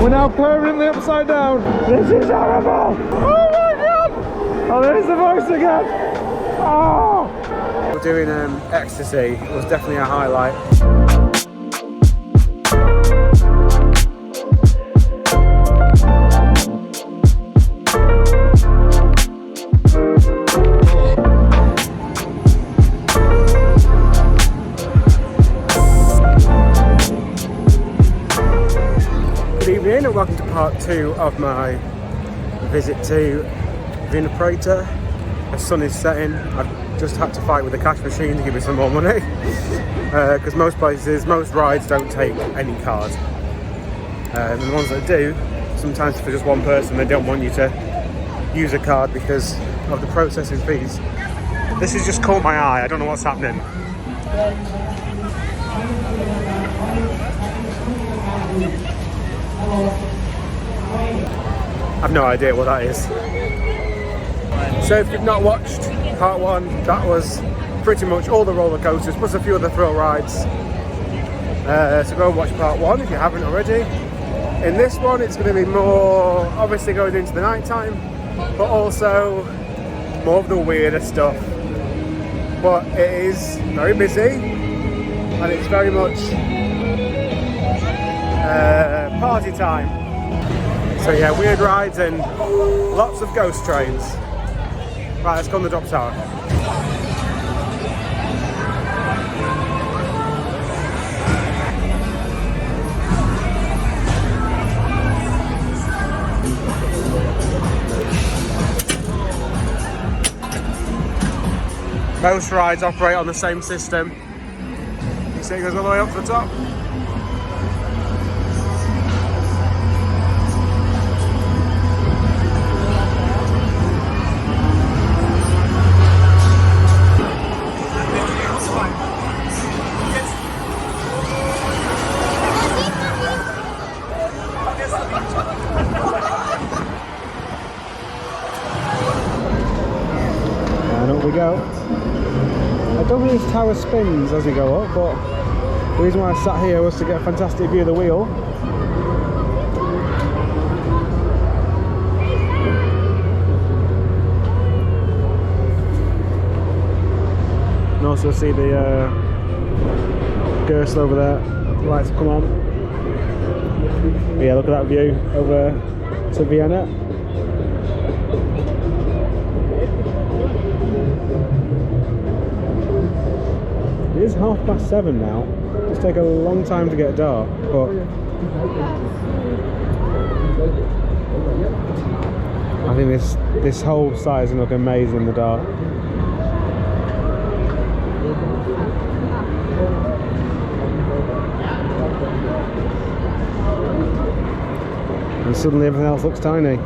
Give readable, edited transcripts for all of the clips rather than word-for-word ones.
We're now permanently upside down. This is horrible. Oh my god. Oh, there's the voice again. Oh. We're doing Ecstasy. It was definitely a highlight. And welcome to part 2 of my visit to Wiener Prater. The sun is setting. I've just had to fight with the cash machine to give me some more money because most rides don't take any card, and the ones that do, sometimes for just one person, they don't want you to use a card because of the processing fees. This has just caught my eye. I don't know what's happening. I've no idea what that is. So if you've not watched part 1, that was pretty much all the roller coasters plus a few other thrill rides. So go and watch part 1 if you haven't already. In this one it's going to be more obviously going into the night time, but also more of the weirder stuff. But it is very busy and it's very much party time. So yeah, weird rides and lots of ghost trains. Right, let's go on the drop tower. Most rides operate on the same system. You see it goes all the way up to the top. We go. I don't think this tower spins as we go up, but the reason why I sat here was to get a fantastic view of the wheel. And also see the Gerst over there. The lights have come on. But yeah, look at that view over to Vienna. It is 7:30 now. It's taken a long time to get dark, but I think this whole site is going to look amazing in the dark. And suddenly everything else looks tiny.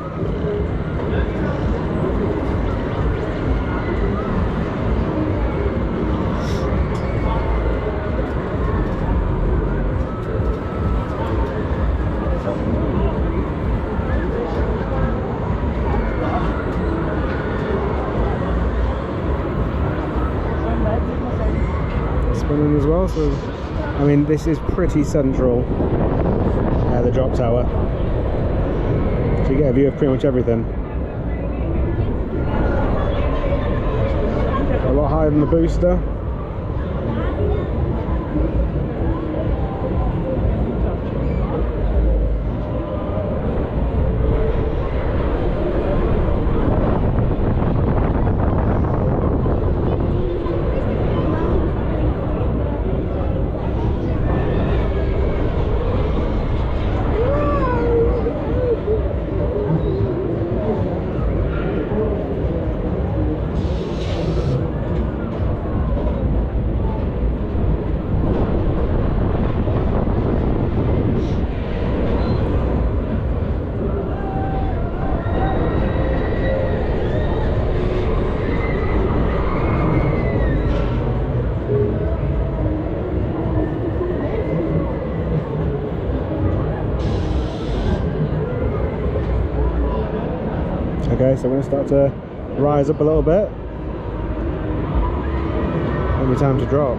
As well, so I mean this is pretty central, the drop tower, so you get a view of pretty much everything. A lot higher than the booster. Okay, so we're going to start to rise up a little bit. Only time to drop.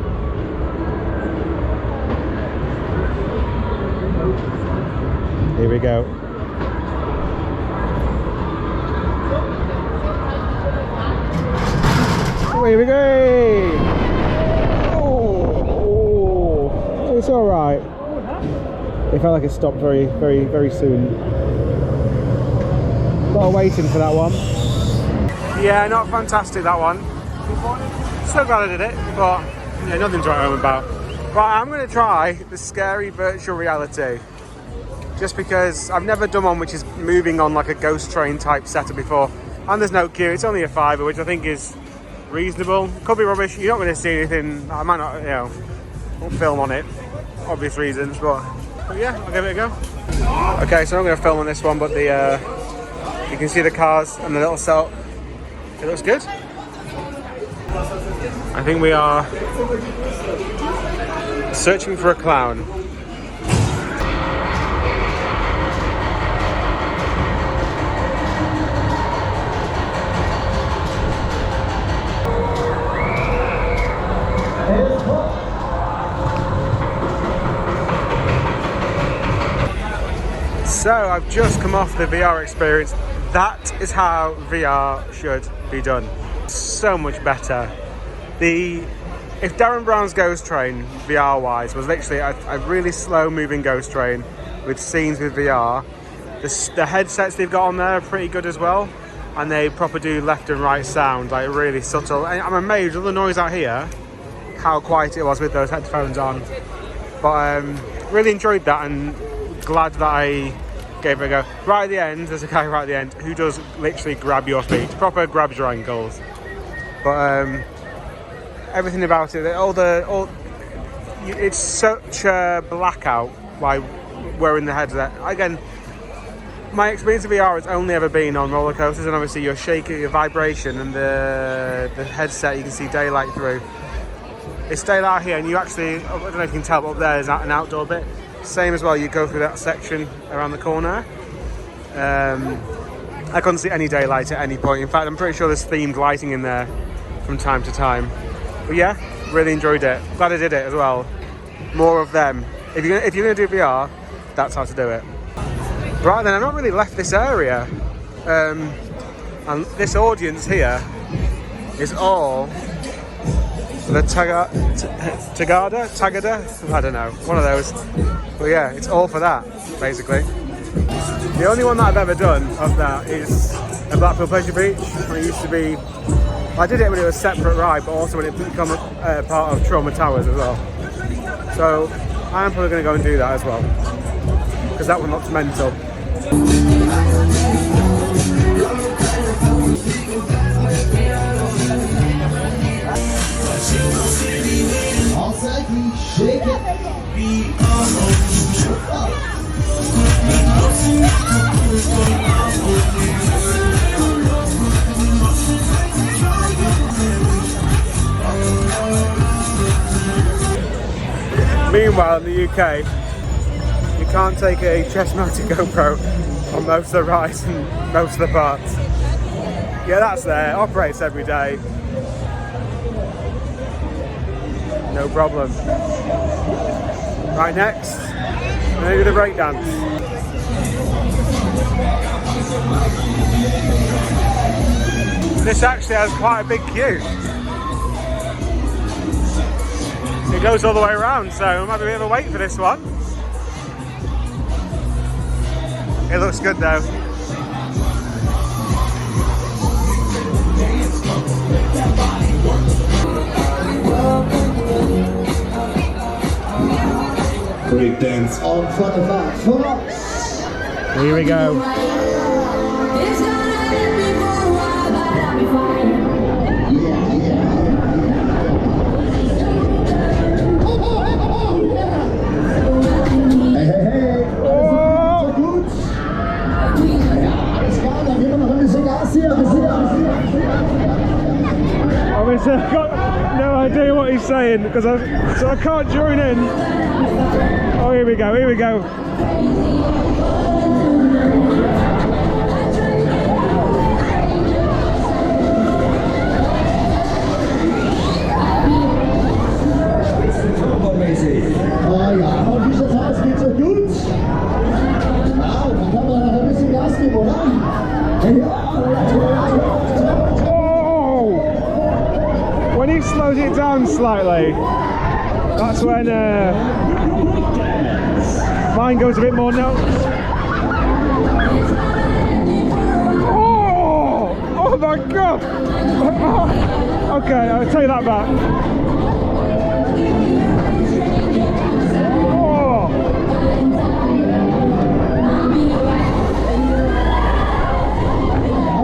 Here we go. Here we go. Oh, it's all right. It felt like it stopped very soon. A lot of waiting for that one. Yeah, not fantastic, that one. So glad I did it, but yeah, nothing to write home about. Right, I'm going to try the scary virtual reality. Just because I've never done one which is moving on like a ghost train type setup before. And there's no queue, it's only a £5, which I think is reasonable. Could be rubbish, you're not going to see anything. I might not, won't film on it, obvious reasons, but yeah, I'll give it a go. Okay, so I'm going to film on this one, but the you can see the cars and the little setup. It looks good. I think we are searching for a clown. So I've just come off the VR experience. That is how VR should be done. So much better. If Darren Brown's Ghost Train, VR wise, was literally a really slow moving ghost train with scenes with VR, the headsets they've got on there are pretty good as well, and they proper do left and right sound, like really subtle. And I'm amazed with the noise out here, how quiet it was with those headphones on. But really enjoyed that and glad that I gave it a go. Right at the end, there's a guy right at the end who does literally grab your feet, proper grabs your ankles. But everything about it, it's such a blackout by wearing the headset. Again, my experience of VR has only ever been on roller coasters, and obviously you're shaking, your vibration, and the headset you can see daylight through. It's daylight here, and you actually, I don't know if you can tell, but up there is an outdoor bit. Same as well, you go through that section around the corner. I couldn't see any daylight at any point. In fact, I'm pretty sure there's themed lighting in there from time to time. But yeah, really enjoyed it. Glad I did it as well. More of them. If you're going to do VR, that's how to do it. Right then, I've not really left this area. And this audience here is all the Tagada? I don't know, one of those. But yeah, it's all for that, basically. The only one that I've ever done of that is a Blackpool Pleasure Beach, when it used to be. I did it when it was a separate ride, but also when it became a part of Trauma Towers as well. So I am probably going to go and do that as well, because that one looks mental. Meanwhile, in the UK, you can't take a chest-mounted GoPro on most of the rides and most of the parts. Yeah, that's there. Operates every day. No problem. Right, next, I'm going to do the breakdance. This actually has quite a big queue. It goes all the way around, so it might be a bit of a wait for this one. It looks good though. Breakdance on front of us. For us. Here we go. It's gonna hit me for a while, but I'll be fine. Obviously, I've got no idea what he's saying because I can't join in. Oh, here we go, here we go. Oh ja, und dieser Tanz geht so gut. down slightly. That's when mine goes a bit more nuts. Oh my god! Okay, I'll take that back. Oh.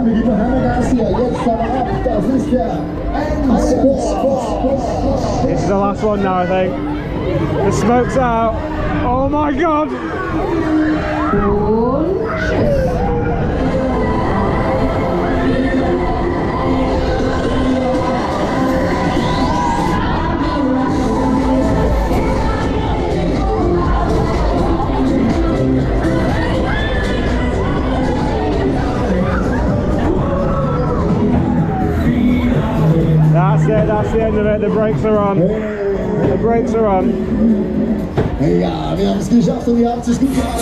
Liebe Hammergas hier, jetzt aber ab, das ist der Endspurt. This is the last one now, I think. The smoke's out. Oh my god! That's the end of it. The brakes are on. The brakes are on. Ja, wir haben es geschafft und ihr habt es gut gemacht.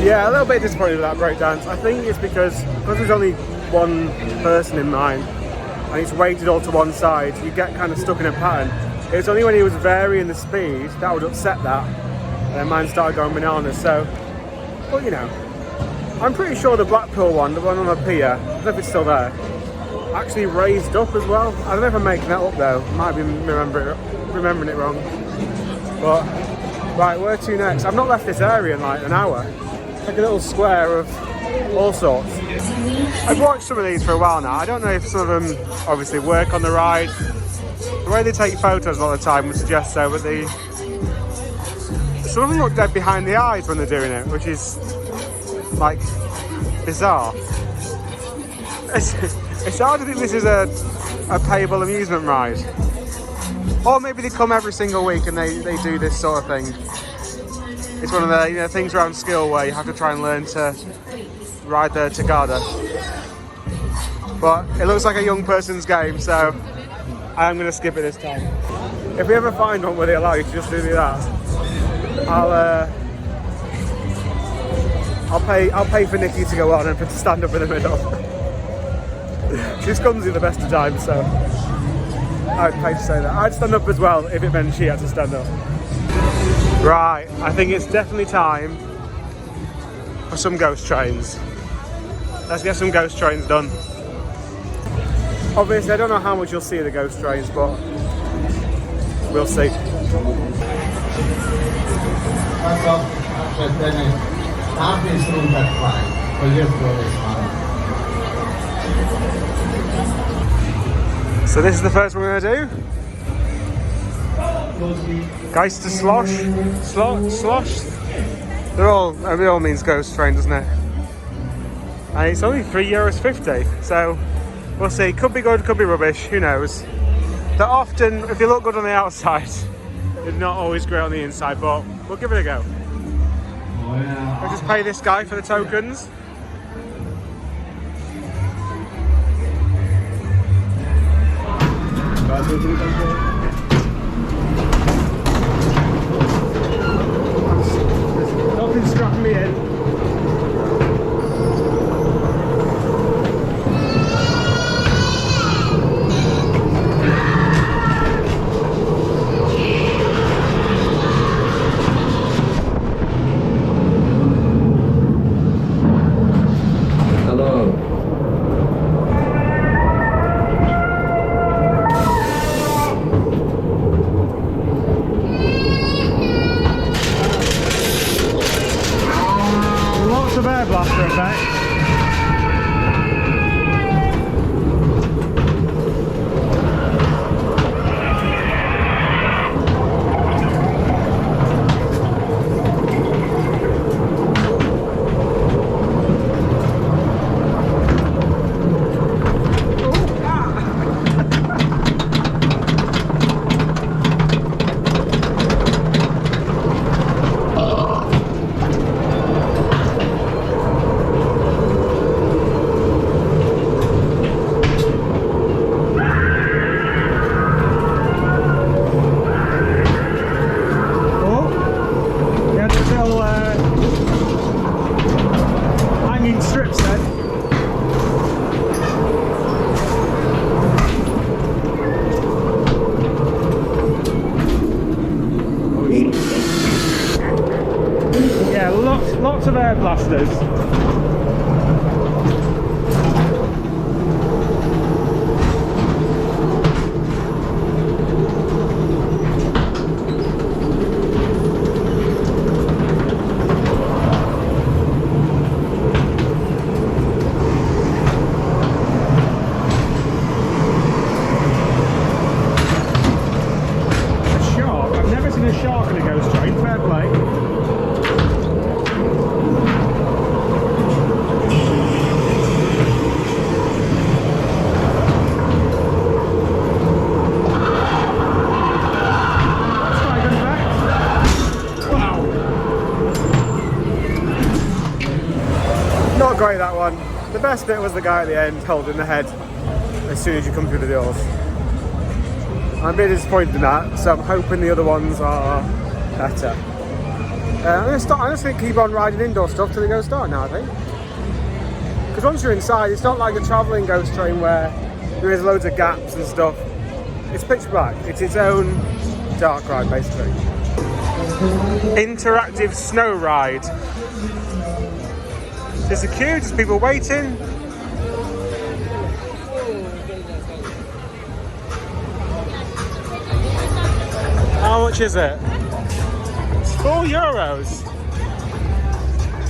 Yeah, a little bit disappointed with that breakdance. I think it's because there's only one person in mine and it's weighted all to one side, you get kind of stuck in a pattern. It's only when he was varying the speed that would upset that, and then mine started going bananas. So, but you know, I'm pretty sure the Blackpool one, the one on the pier, I don't know if it's still there, actually raised up as well. I don't know if I'm making that up though. Might be remembering it wrong. But right, where to next? I've not left this area in like an hour. Like a little square of all sorts. I've watched some of these for a while now. I don't know if some of them obviously work on the ride. The way they take photos all the time would suggest so, but some of them look dead behind the eyes when they're doing it, which is like bizarre. It's hard to think this is a payable amusement ride. Or maybe they come every single week and they do this sort of thing. It's one of the things around skill where you have to try and learn to ride the Tagada. But it looks like a young person's game, so I'm going to skip it this time. If we ever find one where they allow you to just do that, I'll pay for Nikki to go on and to stand up in the middle. She's clumsy the best of times, so I'd pay to say that. I'd stand up as well if it meant she had to stand up. Right, I think it's definitely time for some ghost trains. Let's get some ghost trains done. Obviously, I don't know how much you'll see of the ghost trains, but we'll see. So this is the first one we're going to do. Geister Slosh. Slosh. It all means ghost train, doesn't it? And it's only €3.50, so we'll see. Could be good, could be rubbish, who knows. They're often, if you look good on the outside, they're not always great on the inside, but we'll give it a go. I'll just pay this guy for the tokens. Nothing's strapping me in. Yeah, lots of air blasters. Not great, that one. The best bit was the guy at the end holding the head as soon as you come through the doors. I'm a bit disappointed in that, so I'm hoping the other ones are better. I'm just going to keep on riding indoor stuff till the ghost start now, I think. Because once you're inside, it's not like a travelling ghost train where there is loads of gaps and stuff. It's pitch black. It's its own dark ride, basically. Interactive snow ride. There's a queue, there's people waiting. How much is it? It's €4.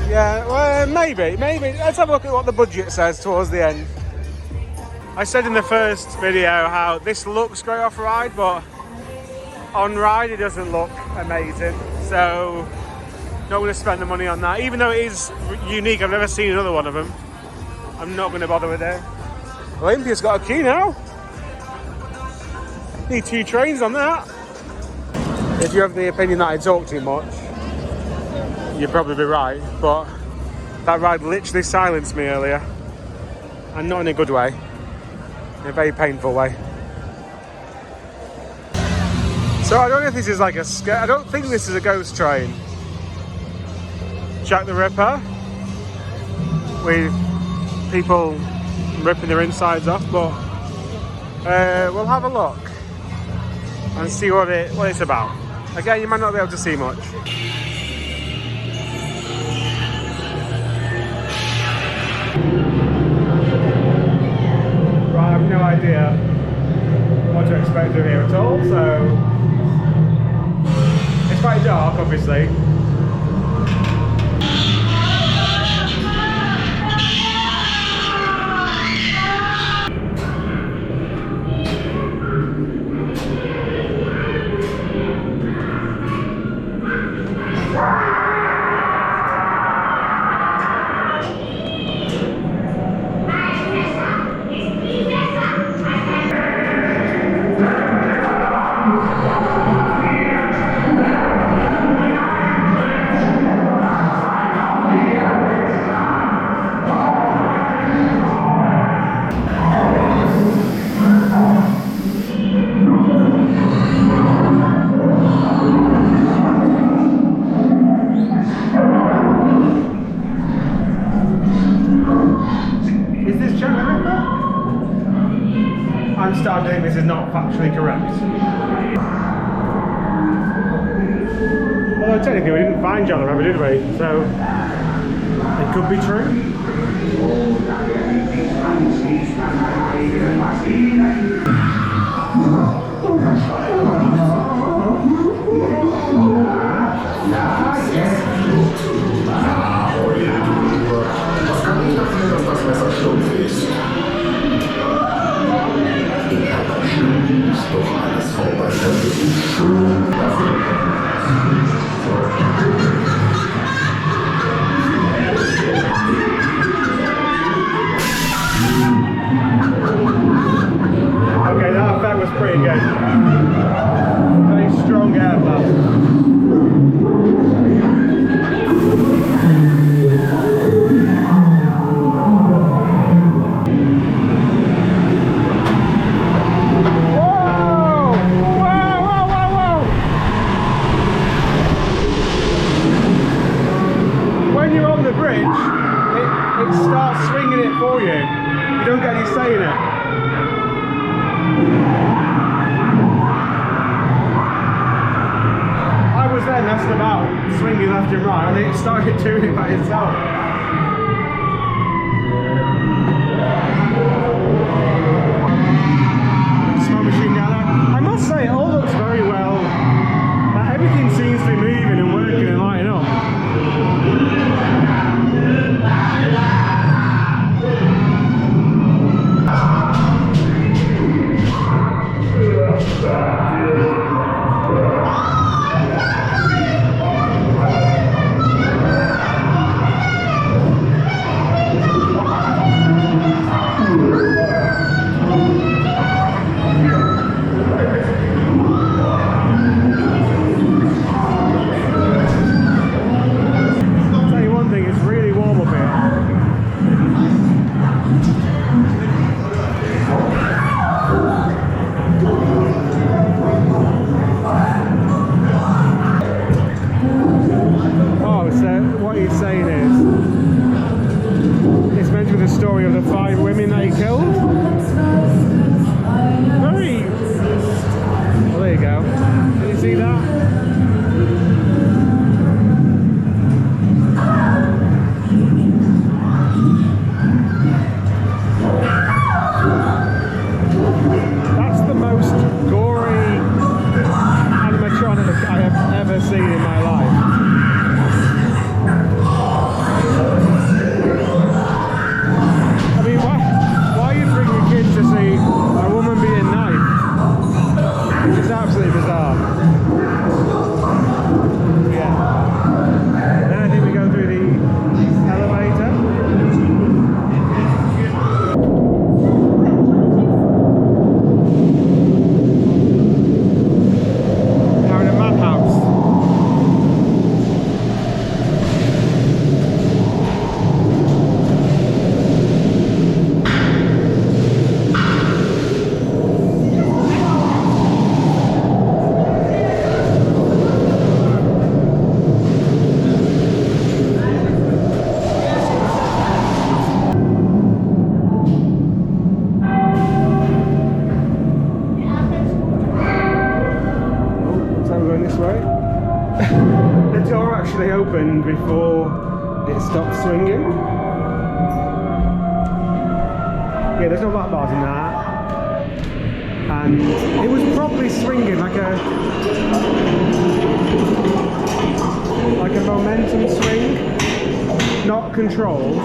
Yeah, well, maybe. Let's have a look at what the budget says towards the end. I said in the first video how this looks great off ride, but on ride it doesn't look amazing. So not going to spend the money on that, even though it is unique. I've never seen another one of them. I'm not going to bother with it. Olympia's got a key now. Need 2 trains on that. If you have the opinion that I talk too much, you'd probably be right, but that ride literally silenced me earlier, and not in a good way, in a very painful way. So I don't know if this is like I don't think this is a ghost train. Jack the Ripper with people ripping their insides off, but we'll have a look and see what it's about. Again, you might not be able to see much. Right, I have no idea what to expect of here at all, so it's quite dark, obviously. This is not factually correct. Although technically we didn't find John the Ripper, did we? So it could be true. Okay, that effect was pretty good. Very strong air blast. It starts swinging it for you. You don't get any say in it. I was messing about, swinging left and right, and it started doing it by itself. Smoke machine down there. I must say, it all looks very well. Everything seems to be moving and working and lighting up. Opened before it stopped swinging. Yeah, there's no lap bars in that. And it was probably swinging like a momentum swing, not controlled,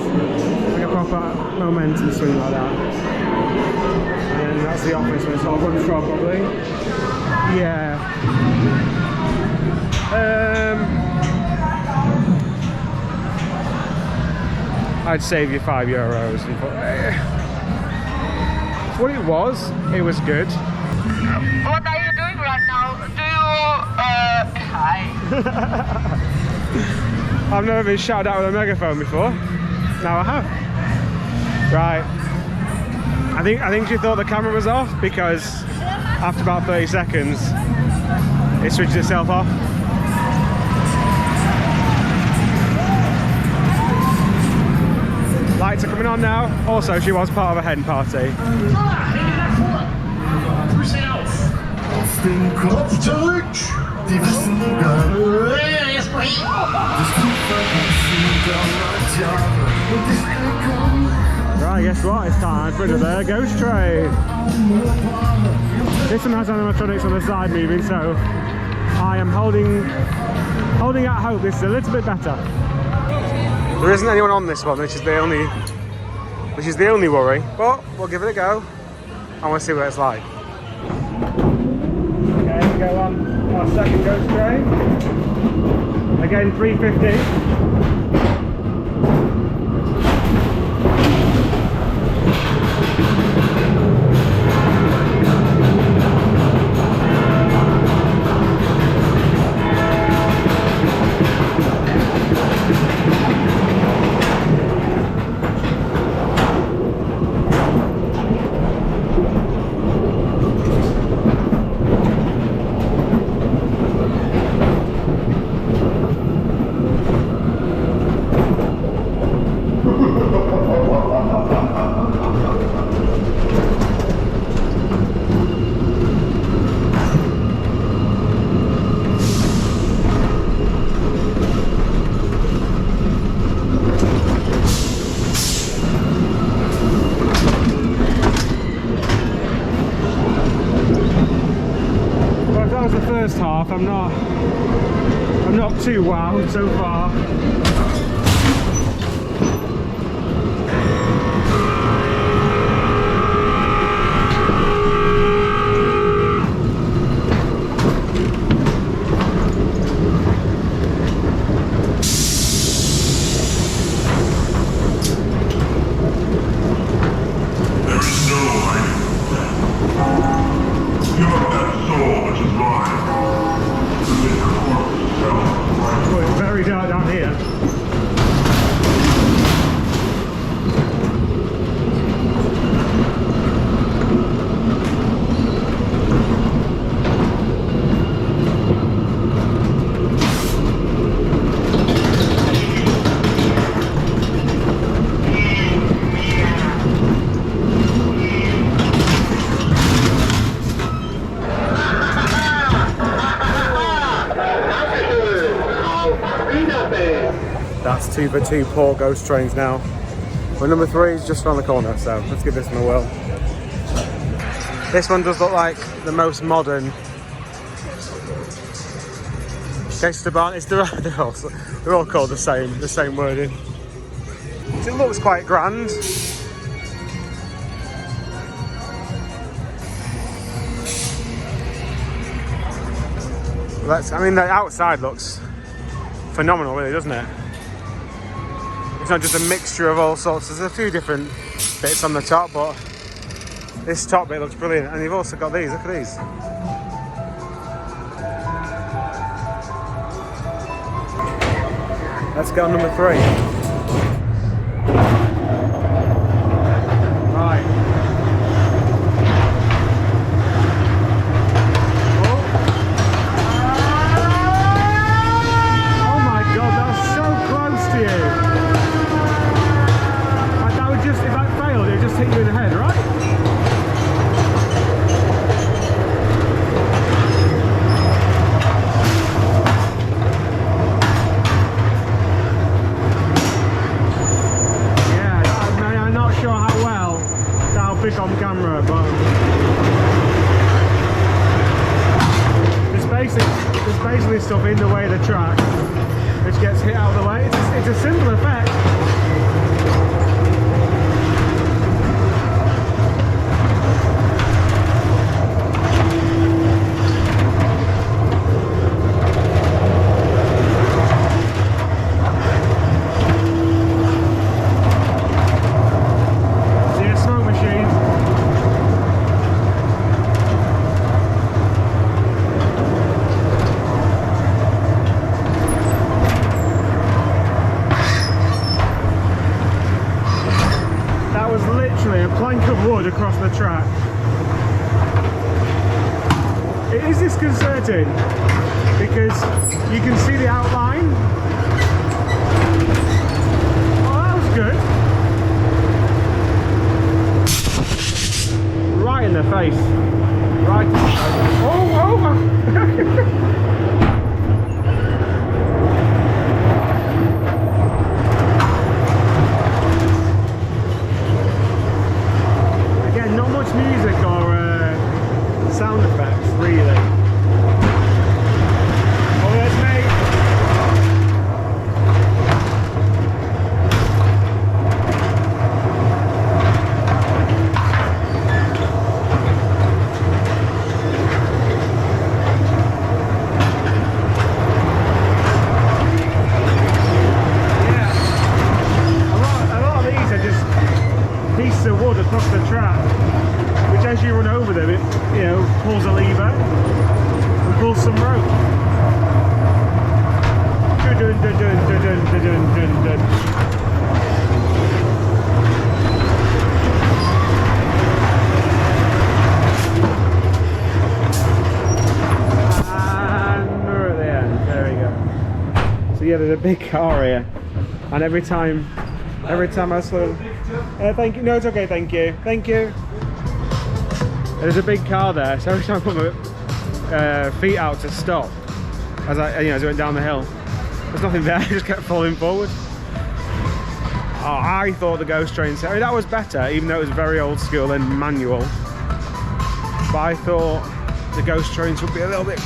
like a proper momentum swing like that. And that's the office when it's all runs probably. Yeah. I'd save you €5. What it was good. What are you doing right now? Do you, hi. I've never been shouted out with a megaphone before. Now I have. Right. I think she thought the camera was off because after about 30 seconds, it switched itself off. Lights are coming on now. Also, she was part of a hen party. Right, guess what? It's time for another ghost train. This one has animatronics on the side moving, so I am holding out hope this is a little bit better. There isn't anyone on this one, which is the only worry, but we'll give it a go and we'll see what it's like. Okay, we go on our second ghost train. Again, 350. I'm not too wowed so far. That's 2 for 2 poor ghost trains now. But number 3 is just around the corner, so let's give this one a whirl. This one does look like the most modern Geisterbahn. They're all called the same wording. It looks quite grand. The outside looks phenomenal, really, doesn't it? It's not just a mixture of all sorts. There's a few different bits on the top, but this top bit looks brilliant. And you've also got these. Look at these. Let's go on number 3. Right. Oh my God, that's so close to you. If that failed, it would just hit you in the head, right? Yeah, I'm not sure how well that'll pick on camera, but there's basically stuff in the way of the track which gets hit out of the way. It's a simple effect. Across the track. It is disconcerting because you can see the outline. Oh, that was good. Right in the face. Right in the face. Oh my. Music or sound effects, really. Oh, there's me. Yeah. A lot of these are just pieces of wood across the track. As you run over them, it pulls a lever and pulls some rope. Dun, dun, dun, dun, dun, dun, dun, dun. And we're at the end. There we go. So yeah, there's a big car here, and every time I sort of, thank you. No, it's okay. Thank you. Thank you. There's a big car there, so every time I put my feet out to stop, as I went down the hill, there's nothing there. I just kept falling forward. Oh, I thought the ghost train set, that was better, even though it was very old school and manual. But I thought the ghost trains would be a little bit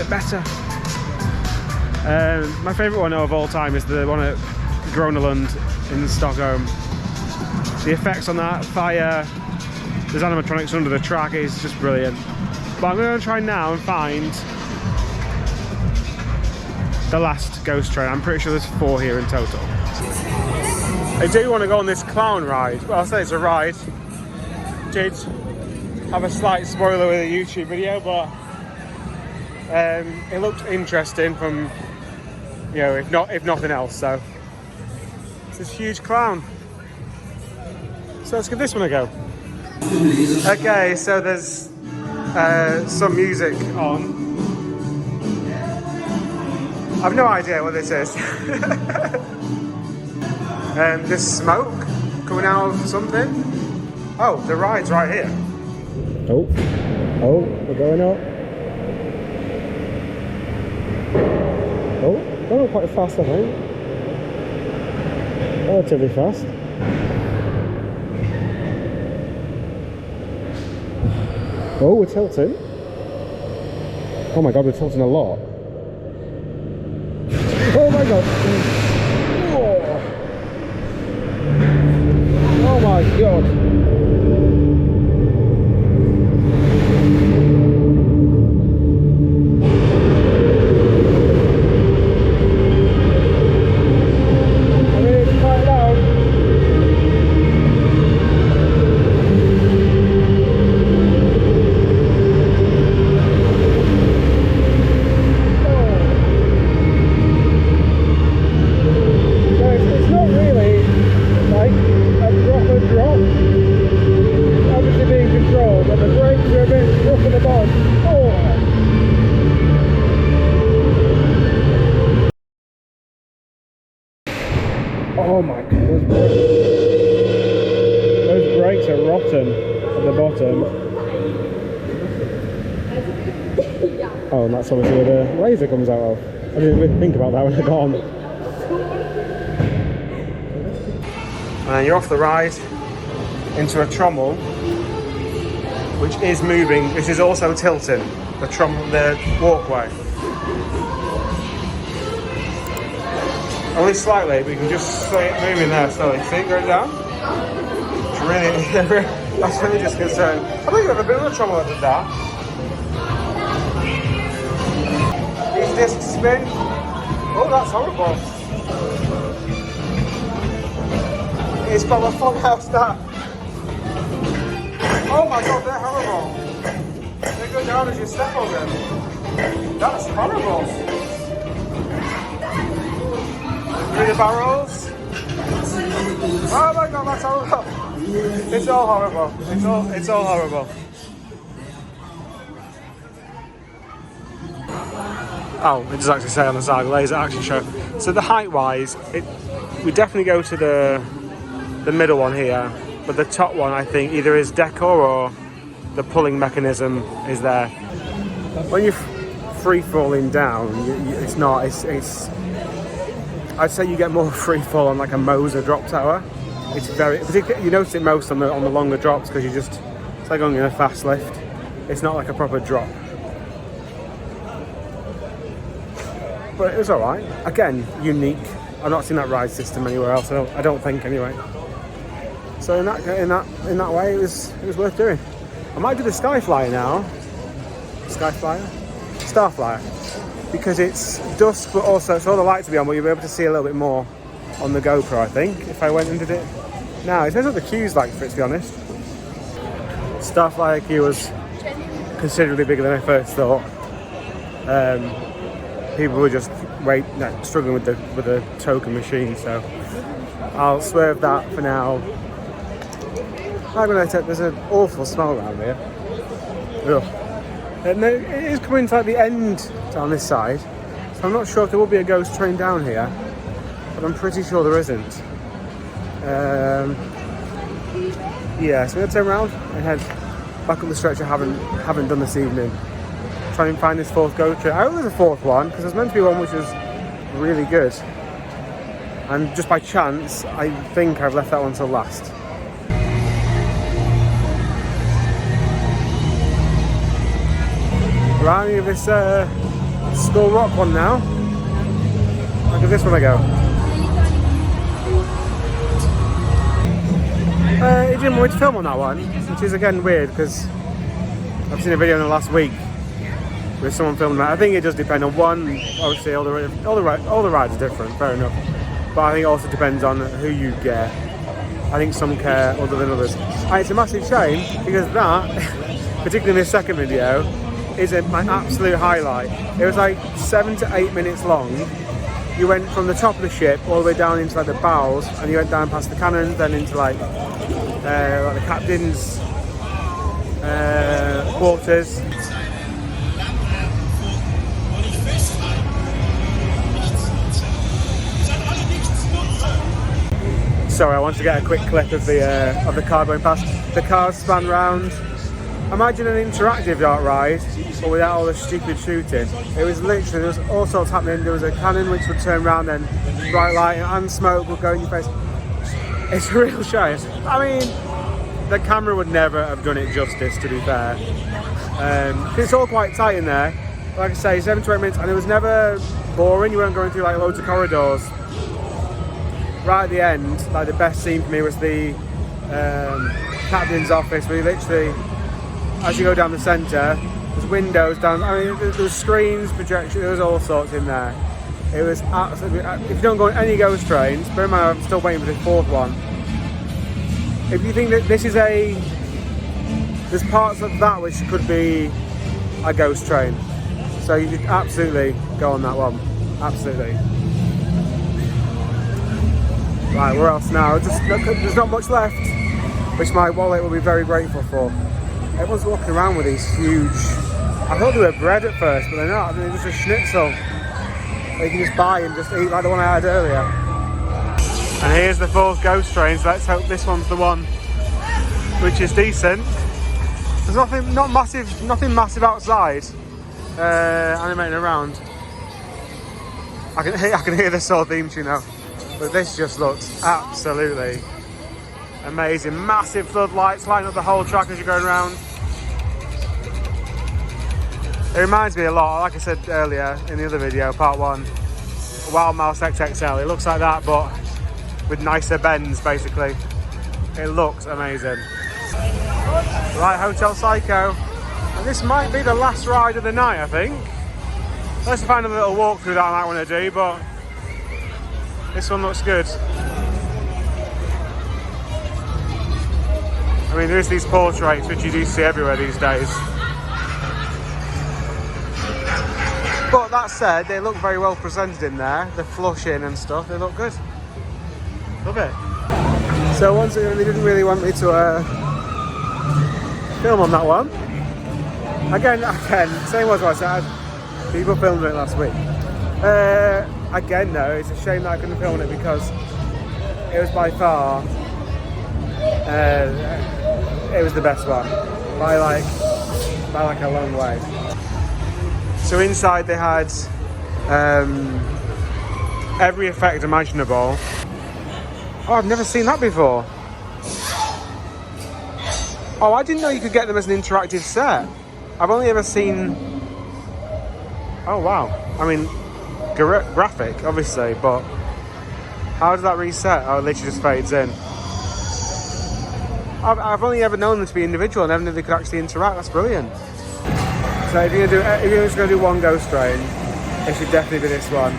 better. My favourite one of all time is the one at Groneland in Stockholm. The effects on that, fire, there's animatronics under the track, is just brilliant. But I'm going to try now and find the last ghost train. I'm pretty sure there's 4 here in total. I do want to go on this clown ride. Well, I'll say it's a ride. Did have a slight spoiler with a YouTube video, but it looked interesting from, you know, if nothing else. So it's this huge clown. So let's give this one a go. Okay, so there's some music on. I've no idea what this is. There's smoke coming out of something. Oh, the ride's right here. Oh, we're going up. Oh, going quite fast, I think. Relatively fast. Oh, we're tilting. Oh my god, we're tilting a lot. Oh my god. Oh my god. Oh my god, those brakes are rotten at the bottom. Oh, and that's obviously where the laser comes out of. I didn't really think about that when I got on. And then you're off the ride into a trommel, which is moving. This is also tilting, the walkway. Only slightly, but you can just see it moving there slowly. See it going down? It's really, that's really just concerned. I think you've ever been on a trommel that did that. These discs spin. Oh, that's horrible. It's got a full house that. Oh my god, they're horrible. They go down as you step on them. That's horrible. Through the barrels. Oh my god, that's horrible. It's all horrible. It's all horrible. Oh, it does actually say on the side, laser action show. So the height-wise, we definitely go to the middle one here, but the top one I think either is decor or the pulling mechanism is there. When you're free falling down, it's not. It's I'd say you get more free fall on like a Moser drop tower. It's very, you notice it most on the longer drops because it's like going in a fast lift. It's not like a proper drop. But it was alright. Again, unique. I've not seen that ride system anywhere else. I don't think anyway. So in that way, it was worth doing. I might do the Skyflyer now. Skyflyer, Starflyer, because it's dusk, but also so all the lights will be on, but you'll be able to see a little bit more on the GoPro. I think if I went and did it now, it depends what the queue's like for it, to be honest. Starflyer queue was considerably bigger than I first thought. People were just struggling with the token machine, so I'll swerve that for now. There's an awful smell around here. Ugh. And it is coming to like the end on this side, so I'm not sure if there will be a ghost train down here, but I'm pretty sure there isn't. Yeah, so I'm gonna turn around and head back up the stretch I haven't done this evening. Try and find this fourth ghost train. I hope there's a fourth one because there's meant to be one which was really good, and just by chance I think I've left that one till last. Right, give this Skull Rock one now. I'll give this one a go. He didn't want me to film on that one, which is again weird because I've seen a video in the last week with someone filming that. I think it does depend on one. Obviously, all the rides are different, fair enough. But I think it also depends on who you get. I think some care other than others. And it's a massive shame because that, particularly in this second video, is my absolute highlight. It was like 7 to 8 minutes long. You went from the top of the ship all the way down into like the bows, and you went down past the cannons, then into like the captain's quarters. Sorry, I want to get a quick clip of the car going past. The cars span round. Imagine an interactive dark ride, but without all the stupid shooting. It was literally, there was all sorts happening. There was a cannon which would turn around, and bright light and smoke would go in your face. It's a real shame. I mean, the camera would never have done it justice, to be fair. It's all quite tight in there. Like I say, 7 to 8 minutes, and it was never boring. You weren't going through like loads of corridors. Right at the end, like the best scene for me was the captain's office, where you literally, as you go down the centre, there's windows down. I mean, there was screens, projection. There was all sorts in there. It was absolutely. If you don't go on any ghost trains, bear in mind I'm still waiting for the fourth one. If you think that this is there's parts of that which could be a ghost train, so you should absolutely go on that one. Absolutely. Right, where else now? There's not much left, which my wallet will be very grateful for. Everyone's walking around with these huge, I thought they were bread at first, but they're not. They're just a schnitzel that you can just buy and just eat, like the one I had earlier. And here's the fourth ghost train, so let's hope this one's the one which is decent. There's nothing massive outside animating around. I can hear the Saw theme tune now, but this just looks absolutely amazing. Massive floodlights lighting up the whole track as you're going around. It reminds me a lot, like I said earlier in the other video, part 1, Wild Mouse XXL. It looks like that, but with nicer bends, basically. It looks amazing. Right, Hotel Psycho. And this might be the last ride of the night, I think. Let's find a little walkthrough that I might want to do, but this one looks good. I mean, there's these portraits which you do see everywhere these days. But that said, they look very well presented in there. The flushing and stuff, they look good. Love it. So once again, they didn't really want me to film on that one. Again, same as what I said. People filmed it last week. Again, though, it's a shame that I couldn't film it because it was by far it was the best one by like a long way. So inside they had every effect imaginable. Oh, I've never seen that before. Oh, I didn't know you could get them as an interactive set. I've only ever seen. Oh wow! I mean, graphic, obviously, but how does that reset? Oh, it literally just fades in. I've only ever known them to be individual, and never knew they could actually interact. That's brilliant. So if you're just going to do one ghost train, it should definitely be this one.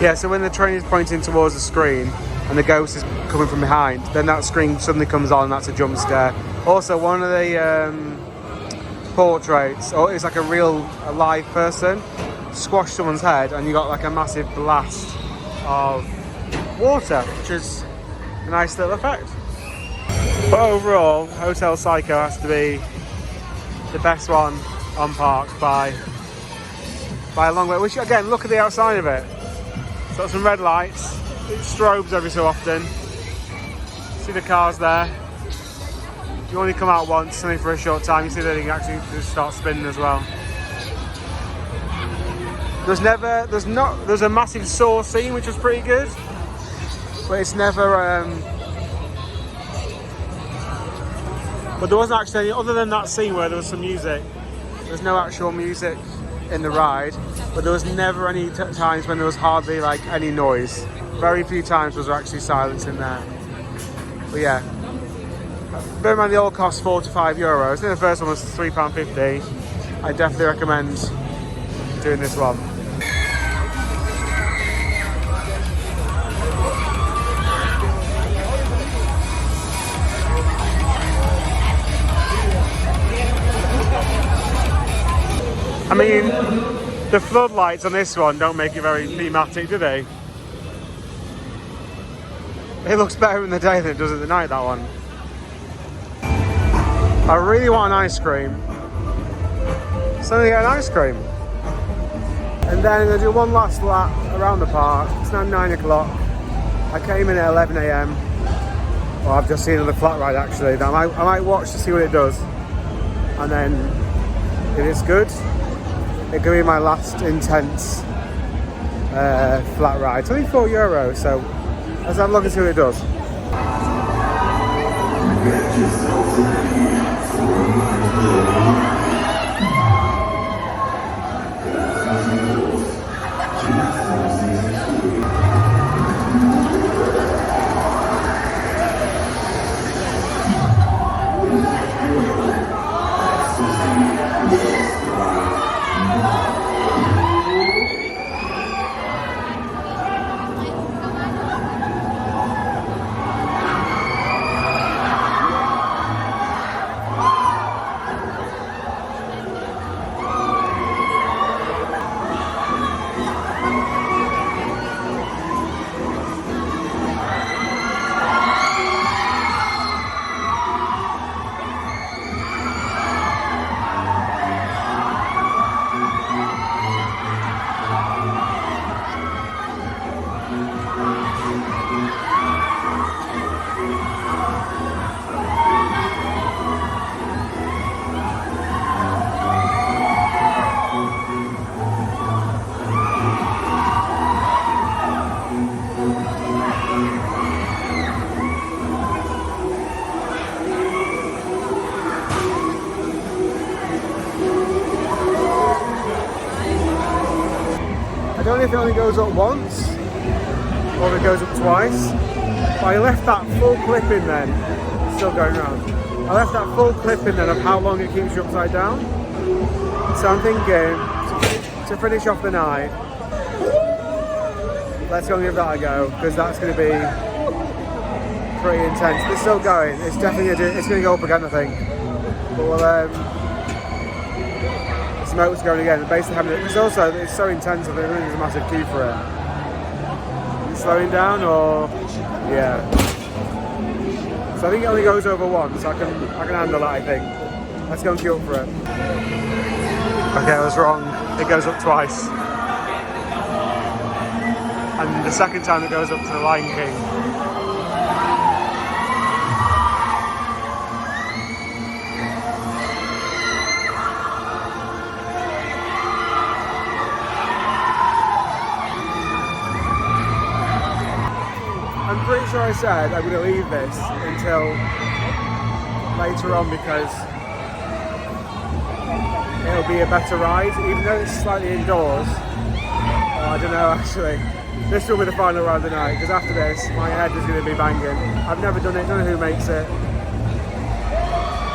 Yeah. So when the train is pointing towards the screen and the ghost is coming from behind, then that screen suddenly comes on. And that's a jump scare. Also, one of the portraits, or it's like a live person, squash someone's head, and you got like a massive blast of water, which is a nice little effect. But overall, Hotel Psycho has to be the best one on parks by a long way. Which again, look at the outside of it. It's got some red lights. It strobes every so often. See the cars there. You only come out once, only for a short time. You see that you can actually just start spinning as well. There's a massive Saw scene which was pretty good, but it's never. But there wasn't actually any, other than that scene where there was some music. There's no actual music in the ride, but there was never any times when there was hardly like any noise. Very few times was there actually silence in there. But yeah, bear in mind they all cost €4 to €5. I think the first one was £3.50. I definitely recommend doing this one. I mean, the floodlights on this one don't make it very thematic, do they? It looks better in the day than it does at the night, that one. I really want an ice cream. So I'm gonna get an ice cream. And then I'm gonna do one last lap around the park. It's now 9 o'clock. I came in at 11 AM. Well, I've just seen another flat ride actually. That I might watch to see what it does. And then, if it's good, it could be my last intense flat ride. It's only €4, so let's have a look and see what it does. I don't know if it only goes up once or if it goes up twice, but I left that full clip in then. It's still going around. I left that full clip in then of how long it keeps you upside down. So I'm thinking to finish off the night, let's go and give that a go, because that's going to be pretty intense. It's still going. It's definitely it's going to go up again, I think. But we'll smoke's going again. Basically having it. It's also it's so intense that there really is a massive queue for it. Is it slowing down or yeah? So I think it only goes over once. I can handle that. I think. Let's go and queue up for it. Okay, I was wrong. It goes up twice. And the second time it goes up to the Lion King. I'm pretty sure I said I'm going to leave this until later on because it'll be a better ride, even though it's slightly indoors. Oh, I don't know actually. This will be the final ride of the night, because after this, my head is going to be banging. I've never done it, don't know who makes it.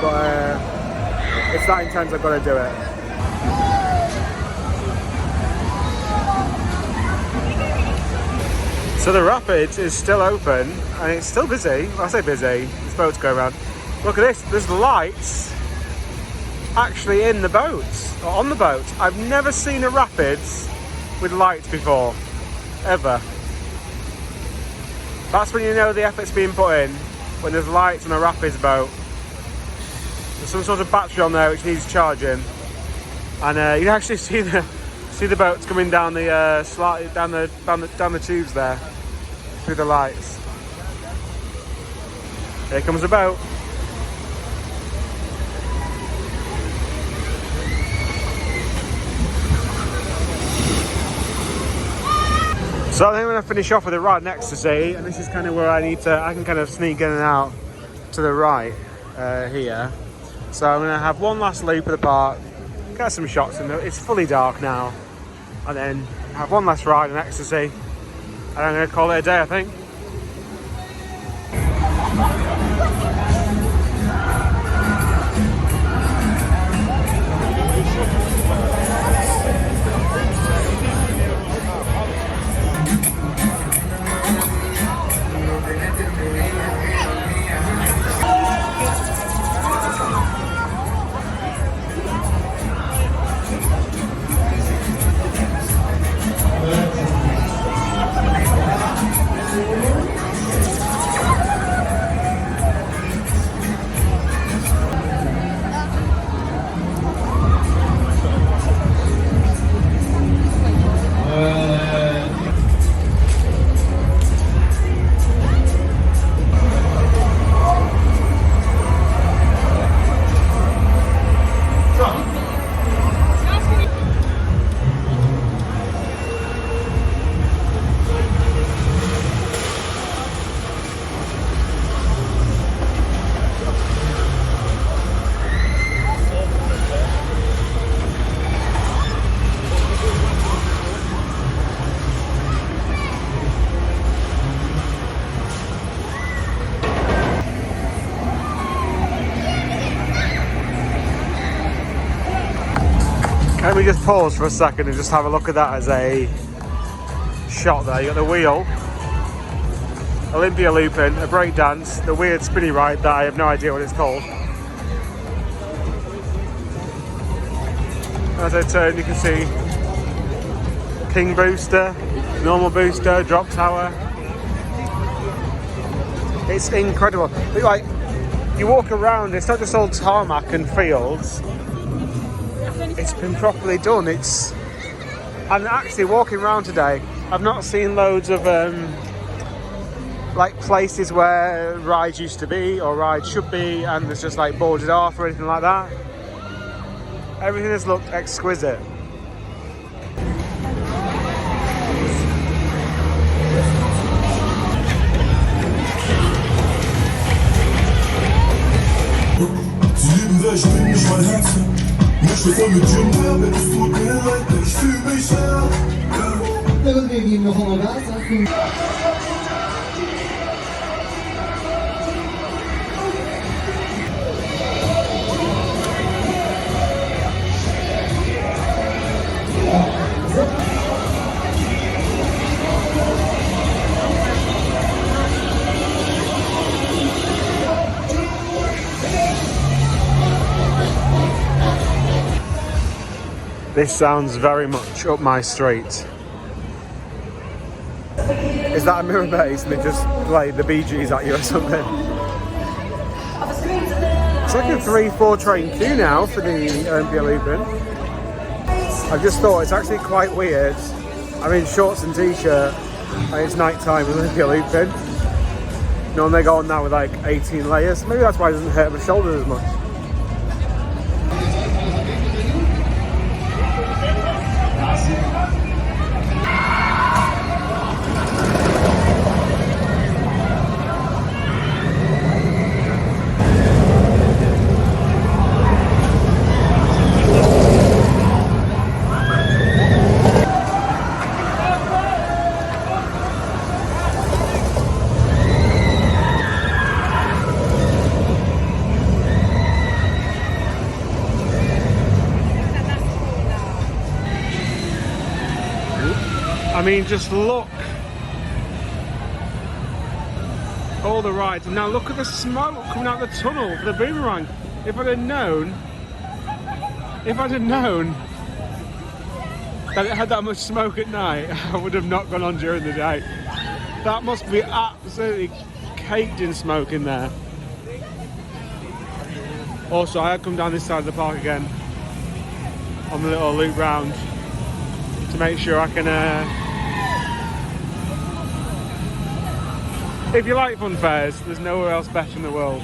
But it's that intense, I've got to do it. So the Rapids is still open, and it's still busy. Well, I say busy, there's boats going around. Look at this, there's lights actually in the boats, or on the boat. I've never seen a Rapids with lights before. Ever. That's when you know the effort's being put in, when there's lights on a Rapids boat. There's some sort of battery on there which needs charging, and you can actually see the boats coming down the down the tubes there through the lights. Here comes the boat. So I think I'm going to finish off with a ride in Ecstasy, and this is kind of where I can kind of sneak in and out to the right here. So I'm going to have one last loop of the park, get some shots in there. It's fully dark now. And then have one last ride on Ecstasy. And I'm going to call it a day, I think. Let me just pause for a second and just have a look at that as a shot there. You got the wheel, Olympia looping, a breakdance, the weird spinny ride that I have no idea what it's called. As I turn, you can see King Booster, normal booster, drop tower. It's incredible. But like, you walk around, it's not just all tarmac and fields. It's been properly done. I'm actually walking around today. I've not seen loads of like places where rides used to be or rides should be, and there's just like boarded off or anything like that. Everything has looked exquisite. This sounds very much up my street. Is that a mirror base and they just play the Bee Gees at you or something? It's like a 3-4 train queue now for the Olympia looping. I just thought it's actually quite weird. I'm in shorts and t-shirt and it's night time with Olympia looping. Normally they go on now with like 18 layers. Maybe that's why it doesn't hurt my shoulders as much. I mean, just look. All the rides. Now look at the smoke coming out the tunnel for the boomerang. If I'd have known that it had that much smoke at night, I would have not gone on during the day. That must be absolutely caked in smoke in there. Also, I had come down this side of the park again on the little loop round to make sure I can if you like fun fairs, there's nowhere else better in the world.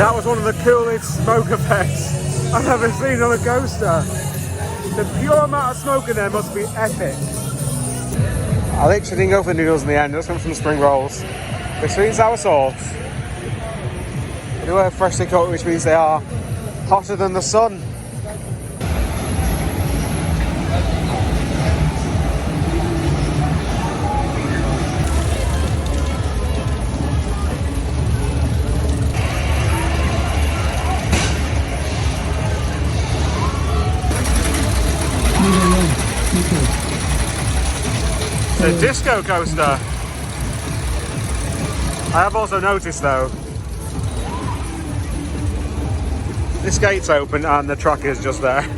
That was one of the coolest smoke effects I've ever seen on a coaster. The pure amount of smoke in there must be epic. I literally didn't go for the noodles in the end, I just went for some spring rolls. With sweet and sour sauce. They were freshly cooked, which means they are hotter than the sun. The disco coaster. I have also noticed though, this gate's open and the track is just there.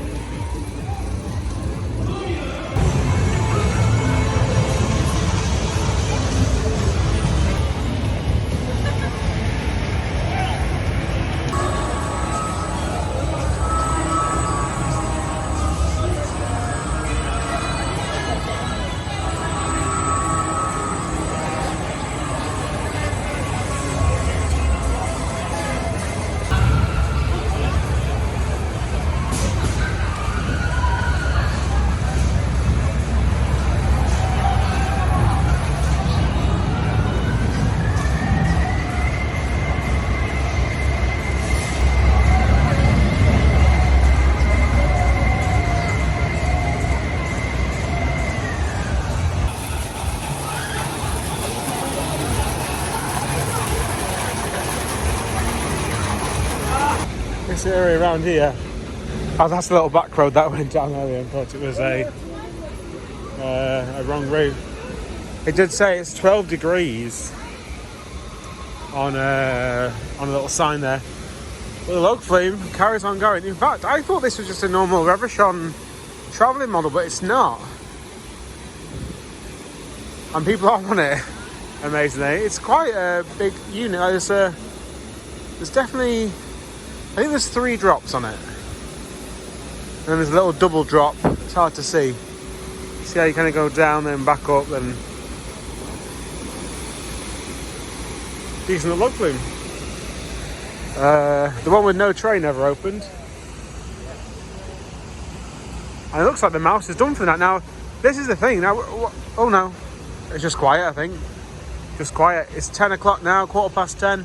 This area around here, oh, that's the little back road that went down earlier and thought it was a wrong route. It did say it's 12 degrees on a little sign there, but the log flume carries on going. In fact, I thought this was just a normal Revolution travelling model, but it's not, and people are on it amazingly. It's quite a big unit. There's definitely, I think there's 3 drops on it. And then there's a little double drop. It's hard to see. See how you kind of go down, then back up, then decent log flume. The one with no tray never opened. And it looks like the mouse is done for that. Now, this is the thing. Now, oh no, it's just quiet. I think just quiet. It's 10 o'clock now, 10:15.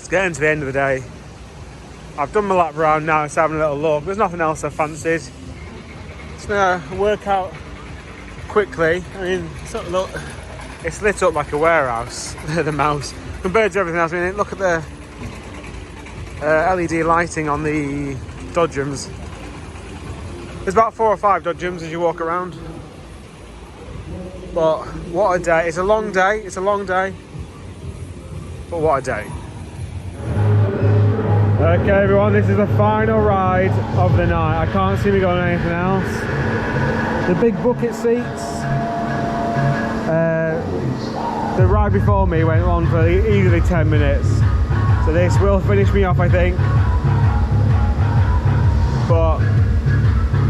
Getting to the end of the day. I've done my lap round now, it's having a little look. There's nothing else I fancied. Just gonna work out quickly. I mean, it's lit up like a warehouse, the mouse, compared to everything else. I mean, look at the LED lighting on the dodgems. There's about 4 or 5 dodgems as you walk around. But what a day. It's a long day, but what a day. Okay everyone, this is the final ride of the night. I can't see me going anything else. The big bucket seats. The ride before me went on for easily 10 minutes. So this will finish me off, I think. But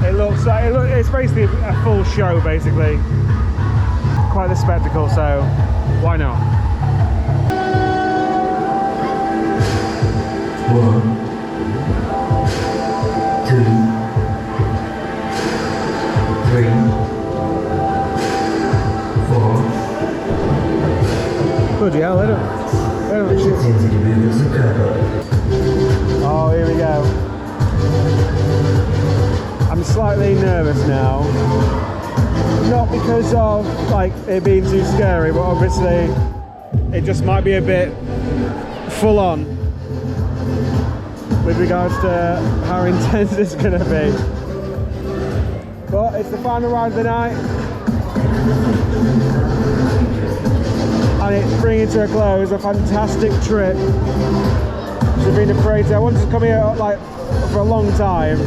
it looks like, it's basically a full show basically. Quite the spectacle, so why not? 1, 2, 3, 4. Bloody hell, they don't shoot. Oh, here we go. I'm slightly nervous now. Not because of like it being too scary, but obviously it just might be a bit full on with regards to how intense it's going to be. But it's the final ride of the night. And it's bringing to a close a fantastic trip to Wiener Prater. I wanted to come here like for a long time.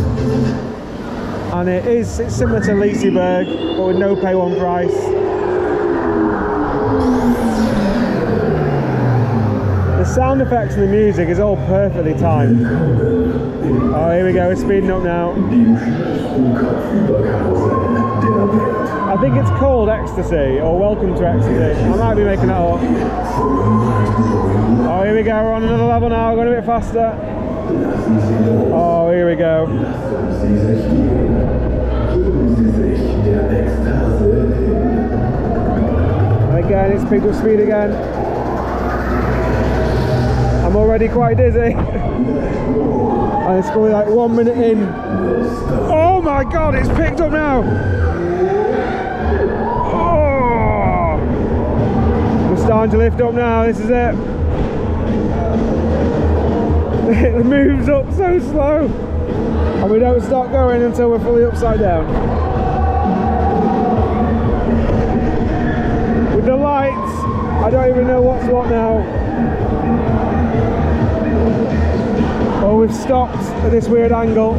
And it's similar to Liseberg, but with no pay one price. The sound effects and the music is all perfectly timed. Oh, here we go, it's speeding up now. I think it's called Ecstasy, or Welcome to Ecstasy. I might be making that up. Oh, here Here we go, we're on another level now, going a bit faster. Oh, here we go. And again, it's picked up speed again. I'm already quite dizzy. And it's probably like 1 minute in. Oh my god, it's picked up now! Oh! We're starting to lift up now, this is it. It moves up so slow. And we don't start going until we're fully upside down. With the lights, I don't even know what's what now. Oh, we've stopped at this weird angle.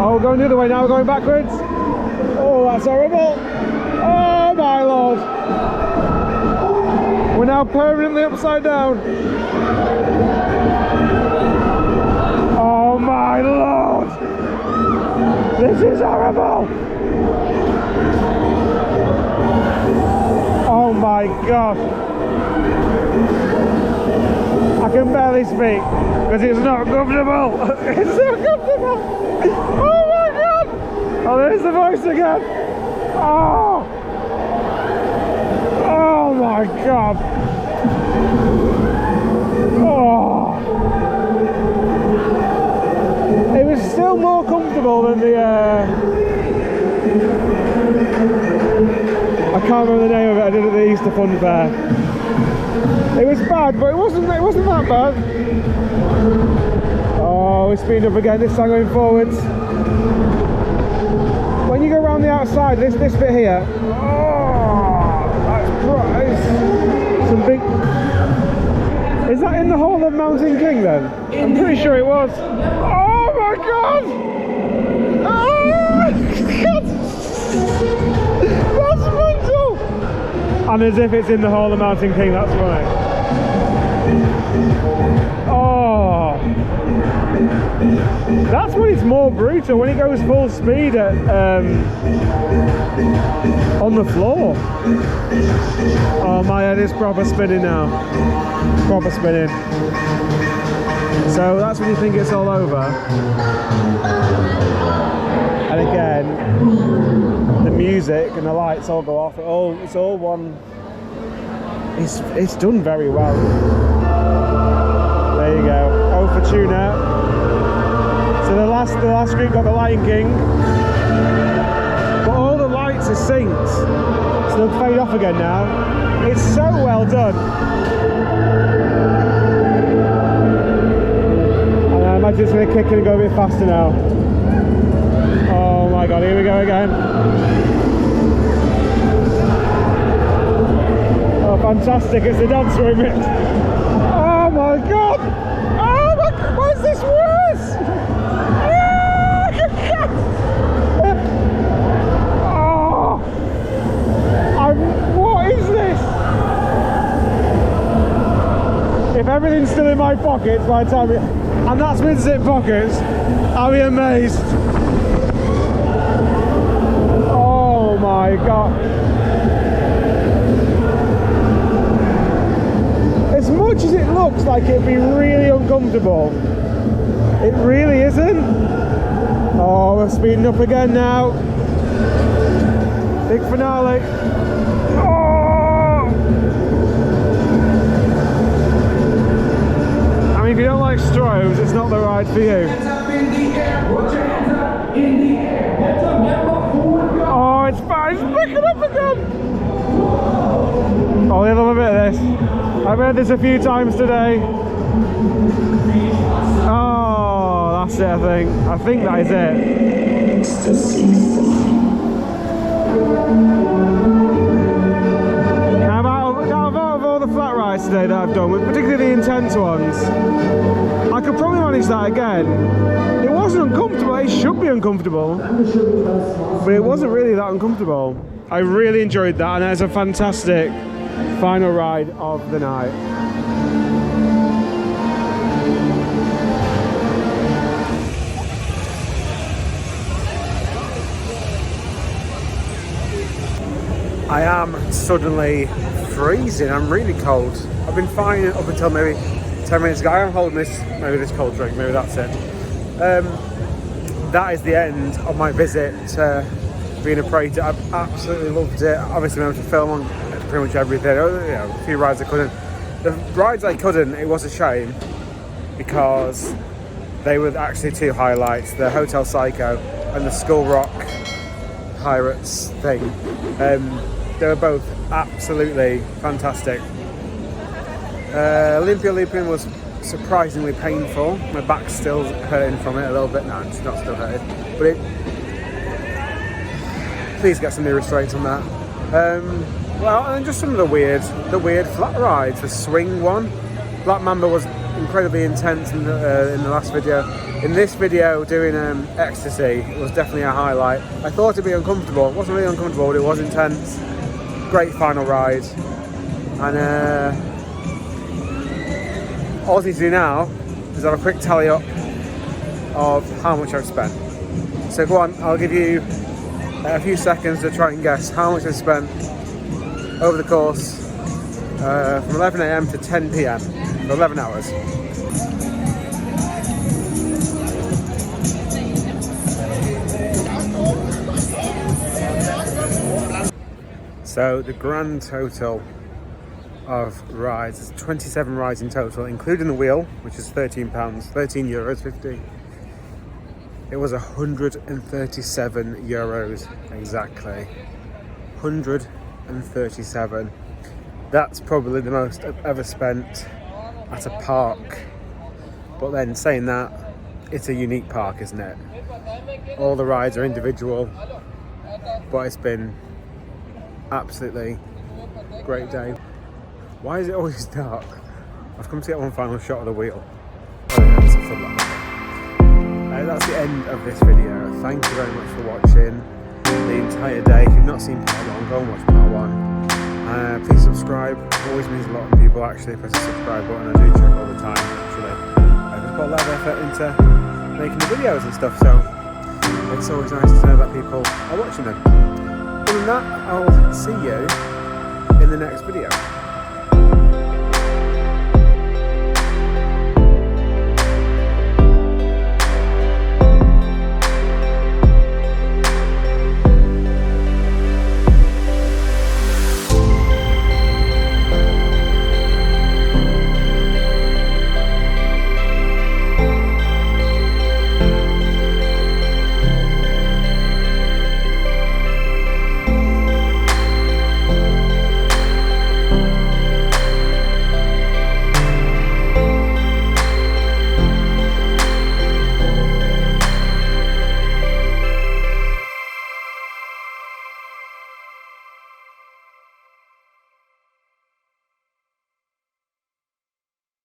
Oh, we're going the other way now, we're going backwards. Oh, that's horrible. Oh my lord. We're now permanently upside down. Oh my lord. This is horrible. Oh my god. I can barely speak because it's not comfortable. It's not comfortable. Oh my god! Oh, there's the voice again. Oh! Oh my god! Oh! It was still more comfortable than the. I can't remember the name of it. I did it at the Easter Fun Fair. It was bad, but it wasn't that bad. Oh, we're speeding up again, this time going forwards. When you go around the outside, this bit here, oh, that's some big... Is that in the hole of Mountain King then? I'm pretty sure it was. Oh my god! Oh, that's mental! And as if it's in the hole of Mountain King, that's funny. Oh, that's when it's more brutal, when it goes full speed at, on the floor. Oh, my head is proper spinning now. Proper spinning. So that's when you think it's all over. And again, the music and the lights all go off. It's all one. It's done very well. There you go. Oh, for tuna. So the last group got the Lion King, but all the lights are synced, so they'll fade off again now. It's so well done. And I imagine it's going to kick in and go a bit faster now. Oh my god, here we go again. Oh, fantastic, it's the dance remix. Oh my god! Oh my god, why is this worse? Oh, what is this? If everything's still in my pockets by the time and that's with zip pockets, I'll be amazed. Oh my god. As much as it looks like it'd be really uncomfortable, it really isn't. Oh, we're speeding up again now. Big finale. Oh! I mean, if you don't like strobes, it's not the ride for you. Oh, it's fine. It's picking up again. Oh, we have a little bit of this. I've heard this a few times today. Oh, that's it, I think. I think that is it. Ecstasy. Now, out of all the flat rides today that I've done, particularly the intense ones, I could probably manage that again. It wasn't uncomfortable. It should be uncomfortable, but it wasn't really that uncomfortable. I really enjoyed that, and that's a fantastic final ride of the night. I am suddenly freezing. I'm really cold. I've been fine up until maybe 10 minutes ago. I am holding this, maybe this cold drink, maybe that's it. That is the end of my visit to Wiener Prater. I've absolutely loved it. Obviously, I managed to film on pretty much everything. You know, a few rides I couldn't. The rides I couldn't, it was a shame because they were actually two highlights: the Hotel Psycho and the Skull Rock Pirates thing. They were both absolutely fantastic. Olympia Looping was surprisingly painful. My back's still hurting from it a little bit. No, it's not still hurting, but it. Please get some new restraints on that. Well, and just some of the weird flat rides. The swing one, Black Mamba was incredibly intense in the last video. In this video, doing Ecstasy was definitely a highlight. I thought it'd be uncomfortable. It wasn't really uncomfortable, but it was intense. Great final ride, and all I need to do now is have a quick tally up of how much I've spent. So go on, I'll give you a few seconds to try and guess how much I've spent over the course from 11 AM to 10 PM, for 11 hours. So the grand total of rides is 27 rides in total, including the wheel, which is £13, €13.50. It was €137 exactly. 137. That's probably the most I've ever spent at a park. But then saying that, it's a unique park, isn't it? All the rides are individual, but it's been absolutely great day. Why is it always dark? I've come to get one final shot of the wheel. Oh yeah, that's a floodlight. That's the end of this video. Thank you very much for watching the entire day. If you've not seen part 1, go and watch part 1. Please subscribe. It always means a lot when people actually press the subscribe button. I do check all the time, actually. I've just put a lot of effort into making the videos and stuff, so it's always nice to know that people are watching them. Other than that, I'll see you in the next video.